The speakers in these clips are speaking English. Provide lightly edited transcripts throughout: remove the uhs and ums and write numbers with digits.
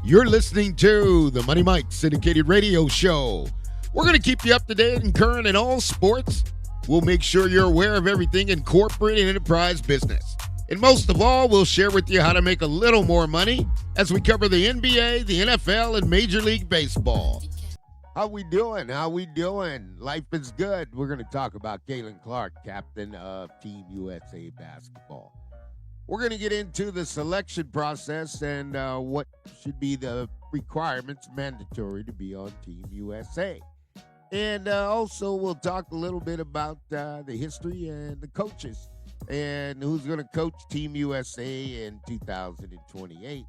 You're listening to the Money Mike syndicated radio show. We're going to keep you up to date and current in all sports. We'll make sure you're aware of everything in corporate and enterprise business. And most of all, we'll share with you how to make a little more money as we cover the NBA, the NFL, and Major League Baseball. How we doing? Life is good. We're going to talk about Caitlin Clark, captain of Team USA basketball. We're going to get into the selection process and what should be the requirements mandatory to be on Team USA. And also we'll talk a little bit about the history and the coaches and who's going to coach Team USA in 2028.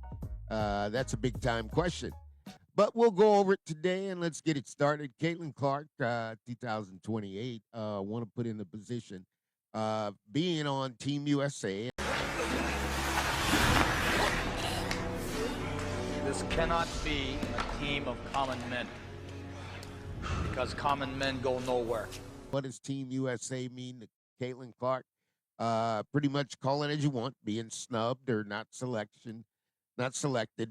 That's a big-time question. But we'll go over it today, and let's get it started. Caitlin Clark, 2028, want to put in the position of being on Team USA. This cannot be a team of common men, because common men go nowhere. What does Team USA mean to Caitlin Clark? Pretty much call it as you want, being snubbed or not selected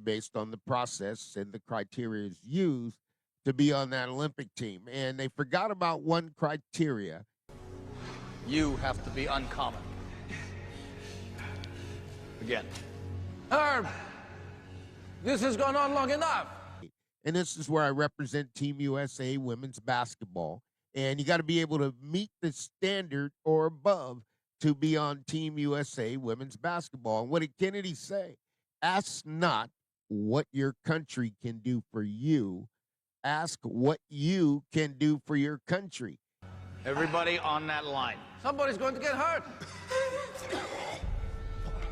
based on the process and the criteria used to be on that Olympic team. And they forgot about one criteria. You have to be uncommon. Again. Herb, this has gone on long enough. And this is where I represent Team USA women's basketball. And you got to be able to meet the standard or above to be on Team USA women's basketball. And what did Kennedy say? Ask not what your country can do for you. Ask what you can do for your country. Everybody on that line. Somebody's going to get hurt.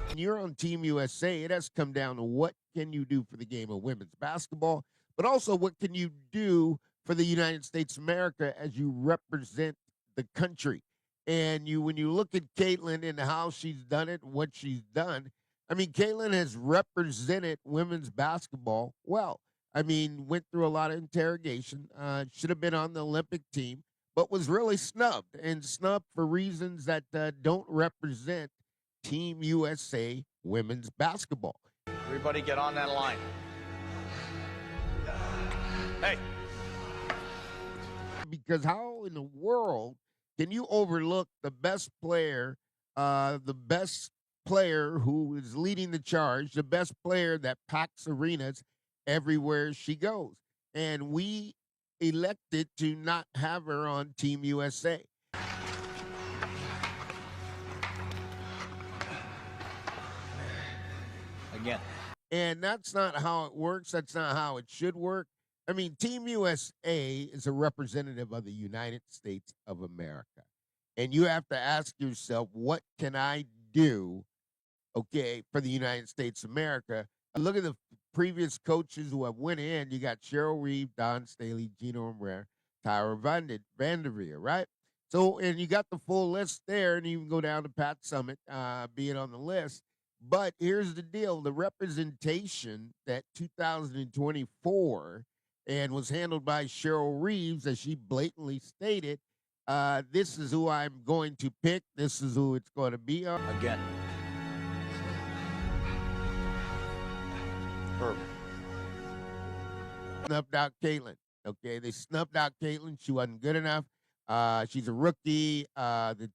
When you're on Team USA, it has to come down to what can you do for the game of women's basketball, but also what can you do for the United States of America as you represent the country. And when you look at Caitlin and how she's done it and what she's done, I mean, Caitlin has represented women's basketball well. I mean, went through a lot of interrogation, should have been on the Olympic team, but was really snubbed, and snubbed for reasons that don't represent Team USA women's basketball. Everybody get on that line. Hey. Because how in the world can you overlook the best player who is leading the charge, the best player that packs arenas everywhere she goes? And we elected to not have her on Team USA. Again. And that's not how it works. That's not how it should work. I mean, Team USA is a representative of the United States of America. And you have to ask yourself, what can I do, okay, for the United States of America? Look at the previous coaches who have went in. You got Cheryl Reeve, Don Staley, Gino Umrer, Tyra Vanderveer, right? So, and you got the full list there, and you can go down to Pat Summitt being on the list. But here's the deal. The representation that 2024 and was handled by Cheryl Reeves, as she blatantly stated, this is who I'm going to pick. This is who it's going to be on. Again. Herb. Snubbed out Caitlin. Okay, they snubbed out Caitlin. She wasn't good enough. She's a rookie. The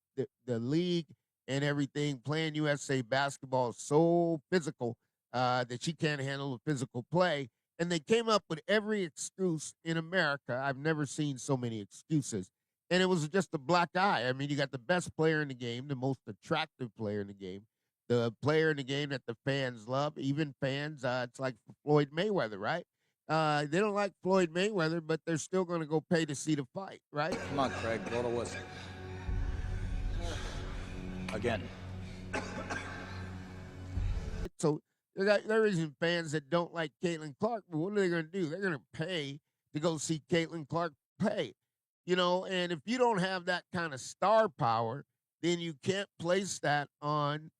league and everything, playing USA basketball is so physical that she can't handle the physical play. And they came up with every excuse in America. I've never seen so many excuses. And it was just a black eye. I mean, you got the best player in the game, the most attractive player in the game, the player in the game that the fans love, even fans. It's like Floyd Mayweather, right? They don't like Floyd Mayweather, but they're still going to go pay to see the fight, right? Come on, Craig. Blow the whistle. Again. So there isn't fans that don't like Caitlin Clark, but what are they going to do? They're going to pay to go see Caitlin Clark play. You know, and if you don't have that kind of star power, then you can't place that on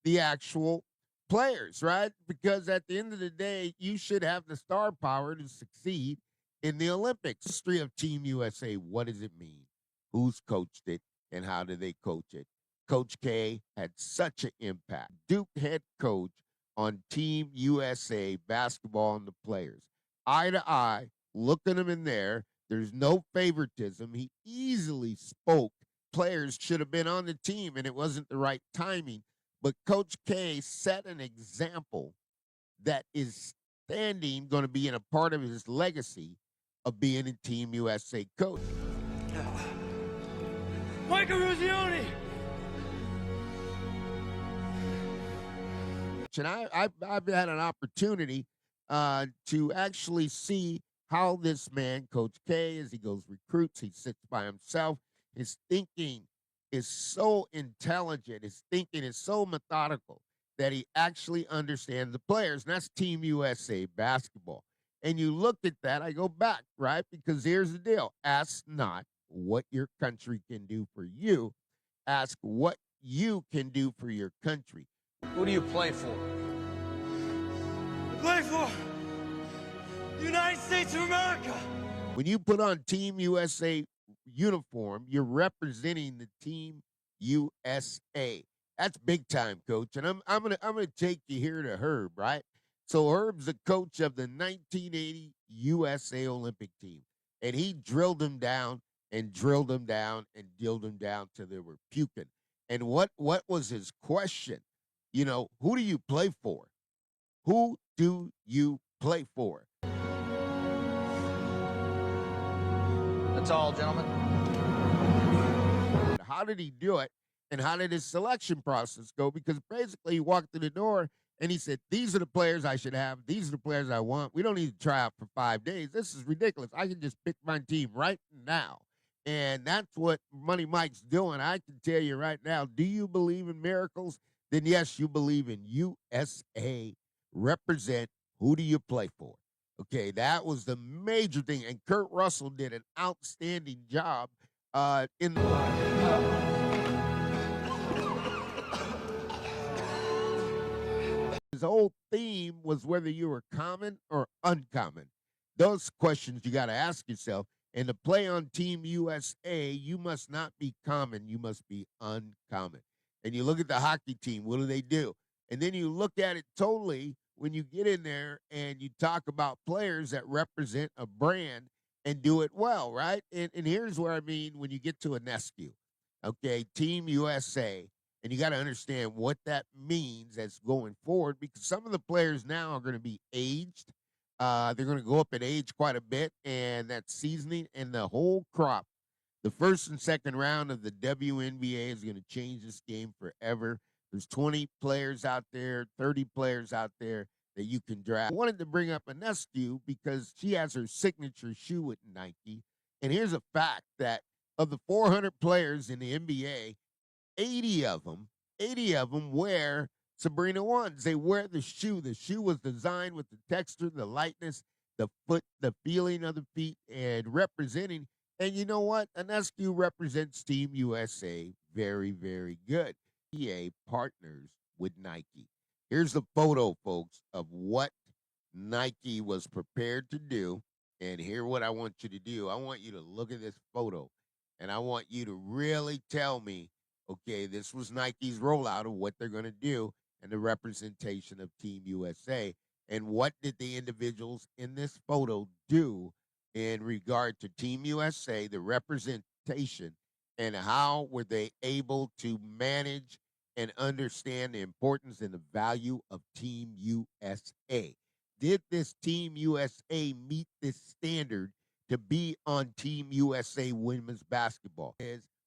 the actual players, right? Because at the end of the day, you should have the star power to succeed in the Olympics. History of Team USA, what does it mean? Who's coached it, and how do they coach it? Coach K had such an impact. Duke head coach on Team USA basketball and the players. Eye to eye, looking them in there. There's no favoritism. He easily spoke. Players should have been on the team, and it wasn't the right timing. But Coach K set an example that is going to be in a part of his legacy of being a Team USA coach. Michael Ruzioni! And I've had an opportunity to actually see how this man, Coach K, as he goes recruits, he sits by himself. His thinking is so intelligent. His thinking is so methodical that he actually understands the players. And that's Team USA basketball. And you look at that, I go back, right? Because here's the deal. Ask not what your country can do for you. Ask what you can do for your country. Who do you play for? Play for the United States of America! When you put on Team USA uniform, you're representing the Team USA. That's big time, coach. And I'm gonna take you here to Herb, right? So Herb's the coach of the 1980 USA Olympic team, and he drilled them down and drilled them down and drilled them down till they were puking. And what was his question? You know, who do you play for? Who do you play for? That's all, gentlemen. How did he do it? And how did his selection process go? Because basically he walked through the door and he said, these are the players I should have. These are the players I want. We don't need to try out for 5 days. This is ridiculous. I can just pick my team right now. And that's what Money Mike's doing. I can tell you right now, do you believe in miracles? Then yes, you believe in USA. Represent. Who do you play for? Okay, that was the major thing. And Kurt Russell did an outstanding job in the his whole theme was whether you were common or uncommon. Those questions you got to ask yourself. And to play on Team USA, you must not be common. You must be uncommon. And you look at the hockey team, what do? And then you look at it totally when you get in there and you talk about players that represent a brand and do it well, right? And here's where I mean when you get to a Nescu, okay, Team USA, and you got to understand what that means as going forward because some of the players now are going to be aged. They're going to go up in age quite a bit, and that seasoning and the whole crop. The first and second round of the WNBA is going to change this game forever. There's 20 players out there, 30 players out there that you can draft. I wanted to bring up Anescu because she has her signature shoe with Nike. And here's a fact that of the 400 players in the NBA, 80 of them wear Sabrina ones. They wear the shoe. The shoe was designed with the texture, the lightness, the foot, the feeling of the feet, and representing. And you know what? Anescu represents Team USA very, very good. EA partners with Nike. Here's the photo, folks, of what Nike was prepared to do. And here what I want you to do. I want you to look at this photo, and I want you to really tell me, okay, this was Nike's rollout of what they're going to do and the representation of Team USA. And what did the individuals in this photo do in regard to Team USA, the representation, and how were they able to manage and understand the importance and the value of Team USA? Did this Team USA meet this standard to be on Team USA women's basketball?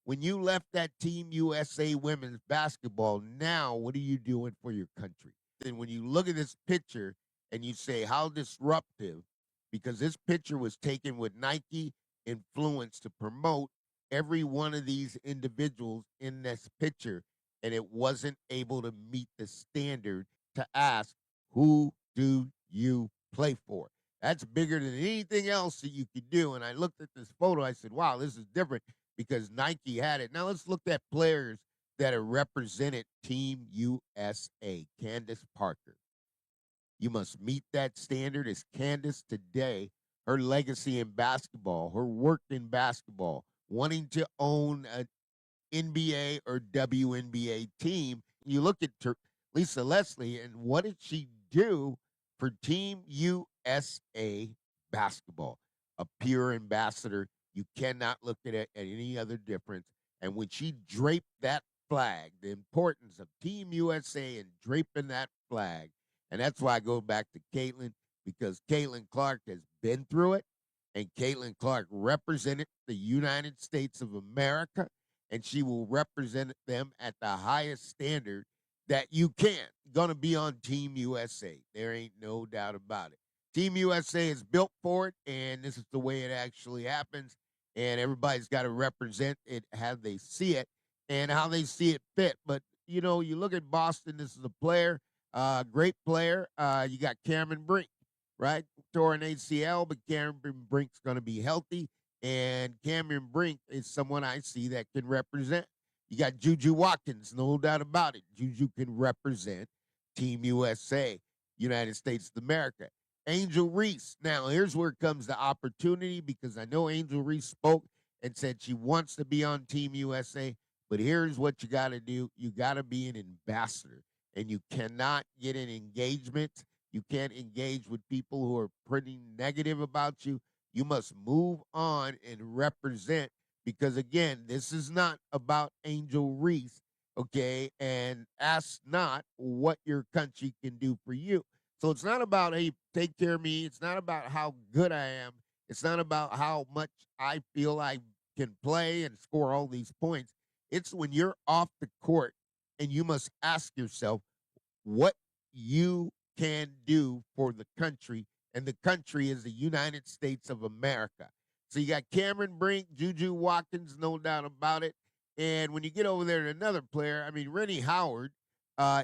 When you left that Team USA women's basketball, now what are you doing for your country? And when you look at this picture and you say how disruptive, because this picture was taken with Nike influence to promote every one of these individuals in this picture, and it wasn't able to meet the standard to ask, who do you play for? That's bigger than anything else that you could do. And I looked at this photo, I said, wow, this is different because Nike had it. Now let's look at players that have represented Team USA. Candace Parker. You must meet that standard as Candace today, her legacy in basketball, her work in basketball, wanting to own an NBA or WNBA team. You look at Lisa Leslie. And what did she do for Team USA basketball? A pure ambassador. You cannot look at it at any other difference. And when she draped that flag, the importance of Team USA and draping that flag, and that's why I go back to Caitlin, because Caitlin Clark has been through it, and Caitlin Clark represented the United States of America, and she will represent them at the highest standard that you can. Going to be on Team USA. There ain't no doubt about it. Team USA is built for it, and this is the way it actually happens. And everybody's got to represent it how they see it and how they see it fit. But, you know, you look at Boston, this is a player, great player. You got Cameron Brink, right? Tore an ACL, but Cameron Brink's going to be healthy. And Cameron Brink is someone I see that can represent. You got Juju Watkins, no doubt about it. Juju can represent Team USA, United States of America. Angel Reese. Now, here's where comes the opportunity, because I know Angel Reese spoke and said she wants to be on Team USA, but here's what you got to do. You got to be an ambassador, and you cannot get an engagement. You can't engage with people who are pretty negative about you. You must move on and represent, because, again, this is not about Angel Reese, okay? And ask not what your country can do for you. So it's not about, hey, take care of me. It's not about how good I am. It's not about how much I feel I can play and score all these points. It's when you're off the court and you must ask yourself what you can do for the country, and the country is the United States of America. So you got Cameron Brink, Juju Watkins, no doubt about it. And when you get over there to another player, I mean, Rennie Howard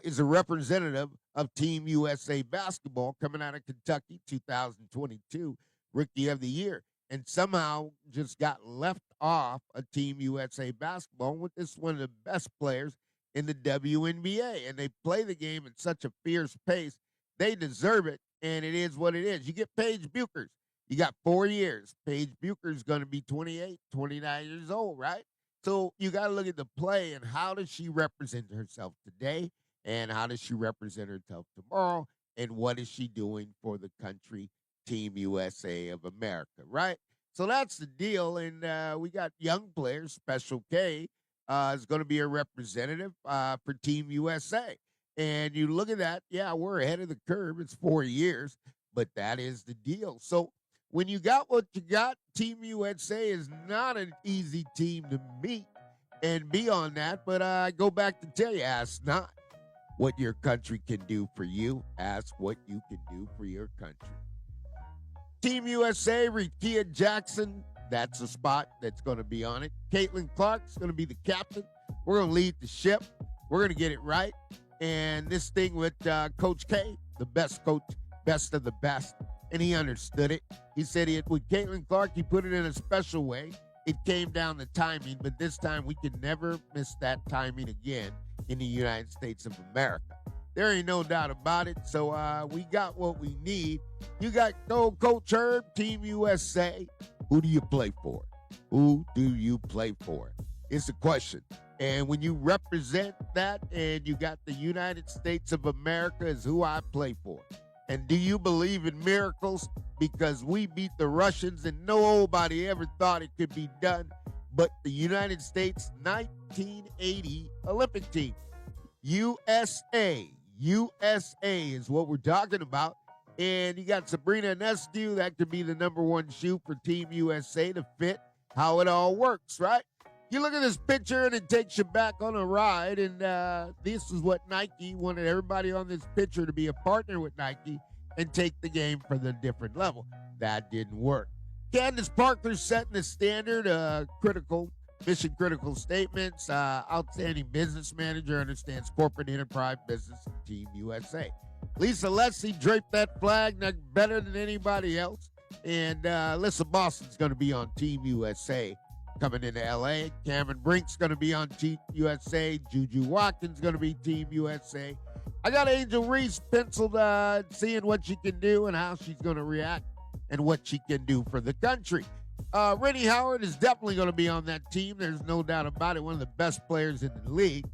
is a representative of Team USA basketball coming out of Kentucky, 2022 Rookie of the Year, and somehow just got left off of Team USA basketball with this one of the best players in the WNBA. And they play the game at such a fierce pace. They deserve it, and it is what it is. You get Paige Buchers. You got 4 years. Paige Bucher's going to be 28, 29 years old, right? So you got to look at the play and how does she represent herself today, and how does she represent herself tomorrow, and what is she doing for the country, Team USA of America, right? So that's the deal, and we got young players. Special K is going to be a representative for Team USA. And you look at that, yeah, we're ahead of the curve. It's 4 years, but that is the deal. So when you got what you got, Team USA is not an easy team to meet and be on that. But I go back to tell you, ask not what your country can do for you. Ask what you can do for your country. Team USA, Rikia Jackson, that's a spot that's going to be on it. Caitlin Clark's going to be the captain. We're going to lead the ship. We're going to get it right. And this thing with Coach K, the best coach, best of the best, and he understood it. He said with Caitlin Clark, he put it in a special way. It came down to timing, but this time we can never miss that timing again in the United States of America. There ain't no doubt about it. So we got what we need. You got Coach Herb, Team USA. Who do you play for? Who do you play for? It's the question. And when you represent that and you got the United States of America is who I play for. And do you believe in miracles? Because we beat the Russians and nobody ever thought it could be done. But the United States 1980 Olympic team. USA is what we're talking about. And you got Sabrina Ionescu. That could be the number one shoe for Team USA to fit how it all works, right? You look at this picture and it takes you back on a ride. And this is what Nike wanted everybody on this picture to be a partner with Nike and take the game for the different level. That didn't work. Candace Parker's setting the standard, mission critical statements, outstanding business manager, understands corporate enterprise business, Team USA. Lisa Leslie draped that flag better than anybody else. And Alyssa Boston's going to be on Team USA coming into L.A. Cameron Brink's going to be on Team USA. Juju Watkins going to be Team USA. I got Angel Reese penciled, seeing what she can do and how she's going to react and what she can do for the country. Rennie Howard is definitely going to be on that team. There's no doubt about it. One of the best players in the league.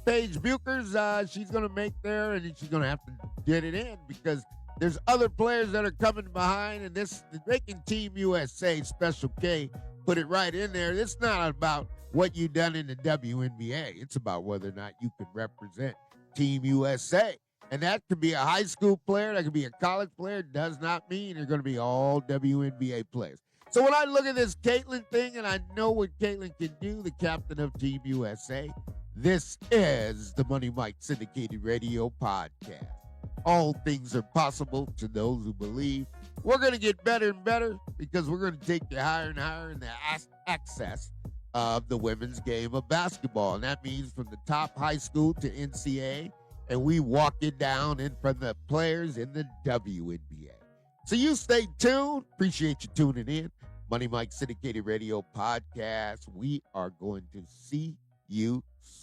Paige Buchers, she's going to make there, and she's going to have to get it in because there's other players that are coming behind, and this making Team USA Special K put it right in there. It's not about what you've done in the WNBA. It's about whether or not you can represent Team USA. And that could be a high school player, that could be a college player. It does not mean they're going to be all WNBA players. So when I look at this Caitlin thing, and I know what Caitlin can do, the captain of Team USA, this is the Money Mike Syndicated Radio Podcast. All things are possible to those who believe. We're going to get better and better because we're going to take you higher and higher in the access of the women's game of basketball. And that means from the top high school to NCAA, and we walk it down in from the players in the WNBA. So you stay tuned. Appreciate you tuning in. Money Mike Syndicated Radio Podcast. We are going to see you soon.